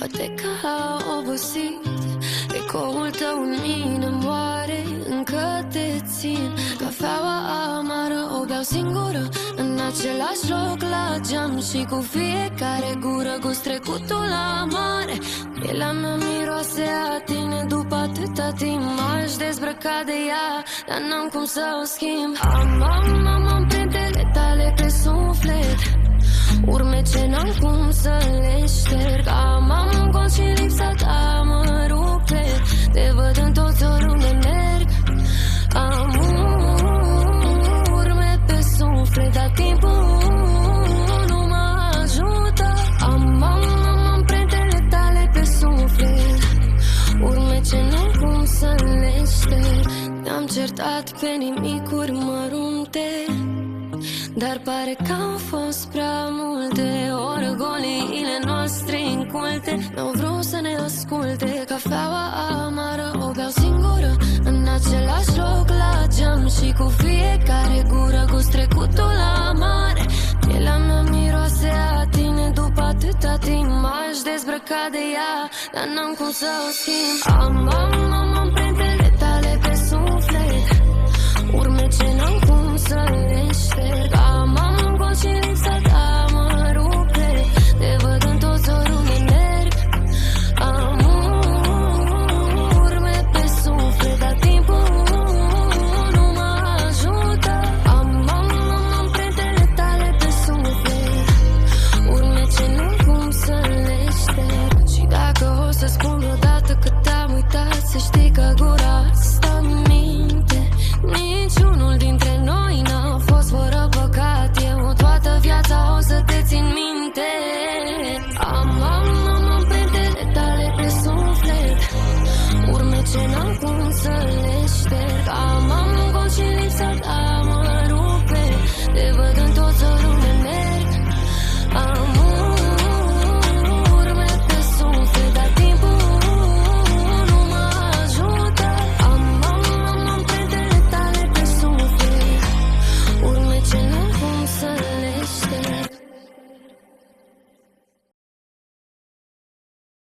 Poate că a obosit ecoul tău în mine moare. Încă te țin. Cafeaua amară o beau singură în același loc la geam. Și cu fiecare gură gust trecutul la mare. Pielea mea miroase a tine după atâta timp. M-aș dezbrăca de ea, dar n-am cum să o schimb. Am amprentele tale pe suflet, urme ce n-am cum să le șterg. Am gol și lipsa ta mă rupe. Te văd în toți oriunde merg. Am urme pe suflet, dar timpul nu mă ajută. Am amprentele tale pe suflet, urme ce n-am cum să le șterg. Ne-am certat pe nimicuri mărunte, dar pare că au fost prea multe. Orgoliile noastre inculte n-au vrut să ne asculte. Cafeaua amară o beau singură în același loc la geam. Și cu fiecare gură gust trecutul la mare. Pielea mea miroase a tine după atâta timp. M-aș dezbrăca de ea, dar n-am cum să o schimb. Am amprentele tale pe suflet, urme ce n-am cum să le șterg.